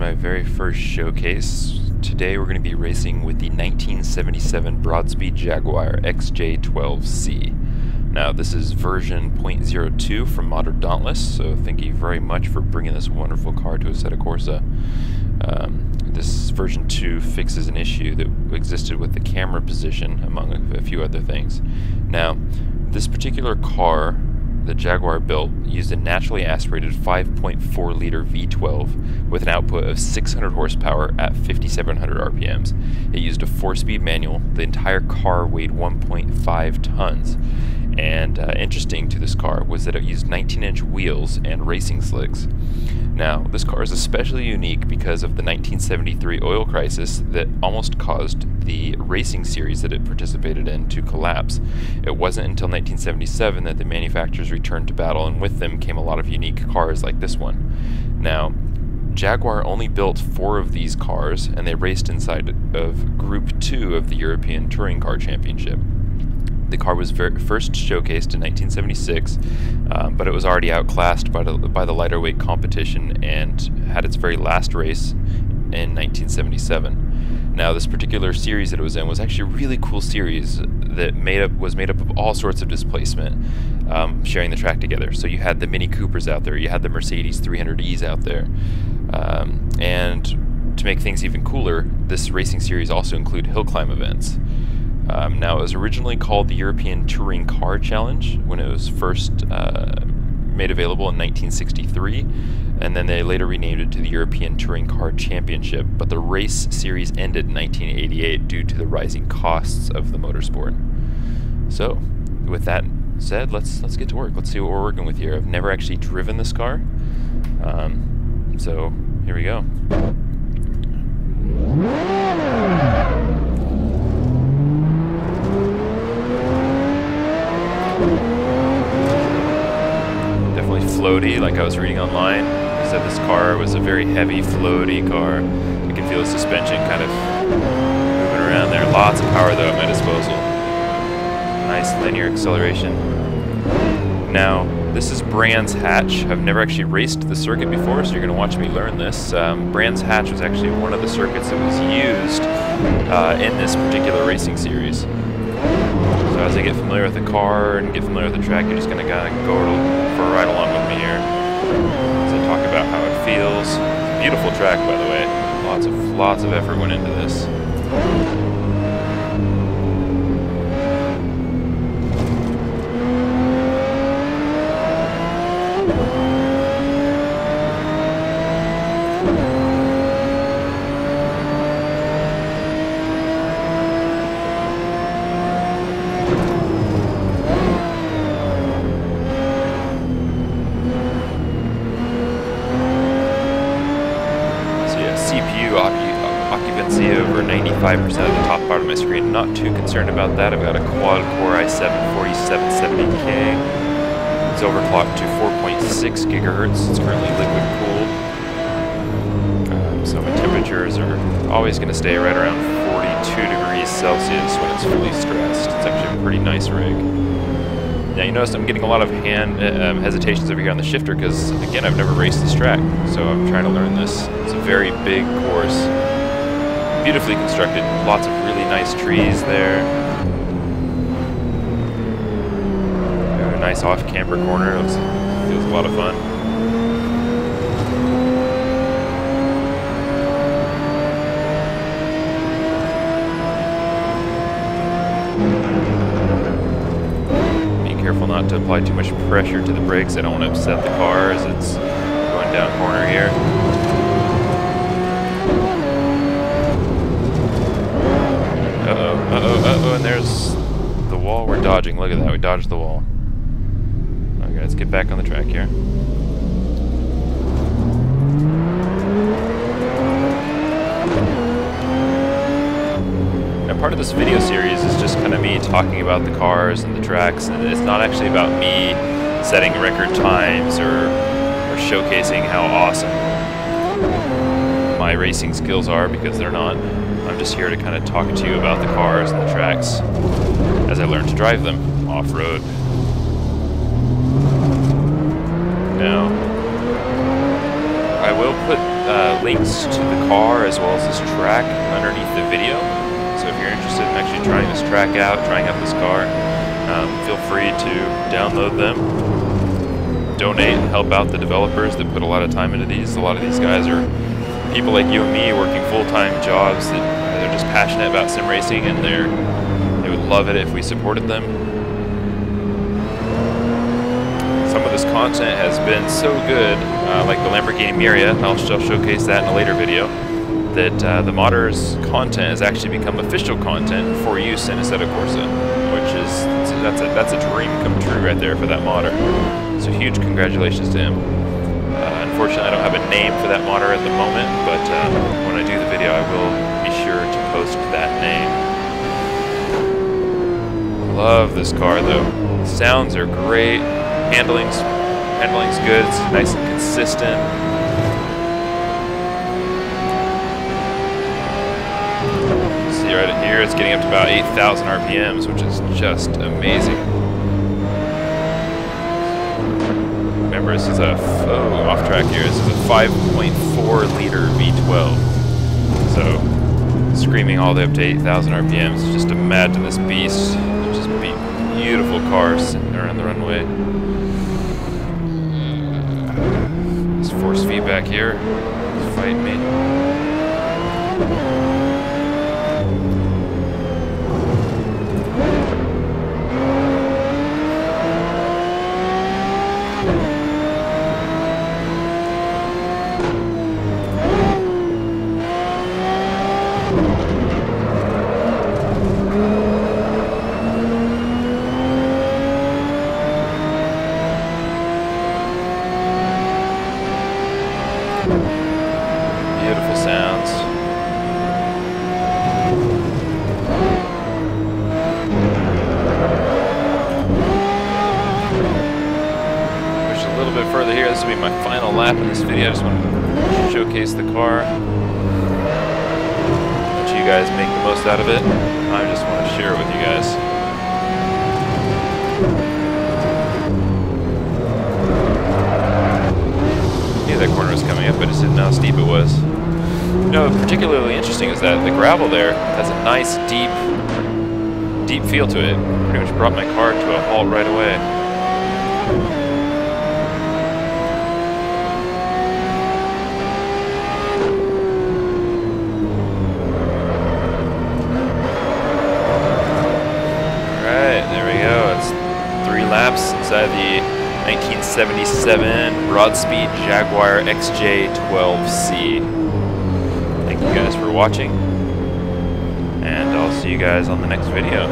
my very first showcase. Today we're going to be racing with the 1977 Broadspeed Jaguar XJ12C. Now this is version 0.02 from modern Dauntless, so thank you very much for bringing this wonderful car to Assetto Corsa. This version 2 fixes an issue that existed with the camera position, among a few other things. Now, this particular car the Jaguar built used a naturally aspirated 5.4 liter V12 with an output of 600 horsepower at 5,700 RPMs. It used a 4-speed manual. The entire car weighed 1.5 tons. And interesting to this car was that it used 19-inch wheels and racing slicks. Now, this car is especially unique because of the 1973 oil crisis that almost caused the racing series that it participated in to collapse. It wasn't until 1977 that the manufacturers returned to battle, and with them came a lot of unique cars like this one. Now, Jaguar only built 4 of these cars, and they raced inside of Group 2 of the European Touring Car Championship. The car was first showcased in 1976, but it was already outclassed by the lighter weight competition and had its very last race in 1977. Now, this particular series that it was in was actually a really cool series that was made up of all sorts of displacement, sharing the track together. So you had the Mini Coopers out there, you had the Mercedes 300Es out there, and to make things even cooler, this racing series also included hill climb events. Now, it was originally called the European Touring Car Challenge when it was first made available in 1963, and then they later renamed it to the European Touring Car Championship, but the race series ended in 1988 due to the rising costs of the motorsport. So, with that said, let's get to work. Let's see what we're working with here. I've never actually driven this car, so here we go. Definitely floaty, like I was reading online. They said this car was a very heavy, floaty car. You can feel the suspension kind of moving around there. Lots of power, though, at my disposal. Nice linear acceleration. Now, this is Brands Hatch. I've never actually raced the circuit before, so you're going to watch me learn this. Brands Hatch was actually one of the circuits that was used in this particular racing series. So as I get familiar with the car and get familiar with the track, you're just going to kind of go for a ride along with me here as I talk about how it feels. It's a beautiful track, by the way. Lots of effort went into this. Occupancy over 95% of the top part of my screen. Not too concerned about that. I've got a quad-core i7 4770K. It's overclocked to 4.6 gigahertz. It's currently liquid cooled. So my temperatures are always going to stay right around 42 degrees Celsius when it's fully stressed. It's actually a pretty nice rig. Now you notice I'm getting a lot of hand hesitations over here on the shifter because, again, I've never raced this track, so I'm trying to learn this. It's a very big course, beautifully constructed, lots of really nice trees there. Got a nice off-camber corner, feels a lot of fun. Careful not to apply too much pressure to the brakes. I don't want to upset the car as it's going down corner here. Uh-oh, and there's the wall we're dodging. Look at that, we dodged the wall. Okay, let's get back on the track here. Part of this video series is just kind of me talking about the cars and the tracks, and it's not actually about me setting record times or showcasing how awesome my racing skills are, because they're not. I'm just here to kind of talk to you about the cars and the tracks as I learn to drive them off-road. Now, I will put links to the car as well as this track underneath the video. So if you're interested in actually trying this track out, trying out this car, feel free to download them. Donate, help out the developers that put a lot of time into these. A lot of these guys are people like you and me working full-time jobs that they're just passionate about sim racing, and they would love it if we supported them. Some of this content has been so good, like the Lamborghini Miria, I'll showcase that in a later video, that the modders' content has actually become official content for use in Assetto Corsa, which is, that's a dream come true right there for that modder. So huge congratulations to him. Unfortunately, I don't have a name for that modder at the moment, but when I do the video, I will be sure to post that name. Love this car though. Sounds are great. Handling's good. It's nice and consistent. See right here, it's getting up to about 8,000 RPMs, which is just amazing. Remember, this is a off track here. This is a 5.4 liter V12. So screaming all the way up to 8,000 RPMs. Just imagine this beast. Just beautiful cars sitting there on the runway. This force feedback here is fighting me. Beautiful sounds. Push a little bit further here. This will be my final lap in this video. I just want to showcase the car. Let you guys make the most out of it. I just want to share it with you guys. That corner was coming up, but I just didn't know how steep it was. You know, particularly interesting is that the gravel there has a nice deep feel to it. Pretty much brought my car to a halt right away. Alright, there we go. It's 3 laps inside the 1977 Broadspeed Jaguar XJ12C. Thank you guys for watching, and I'll see you guys on the next video.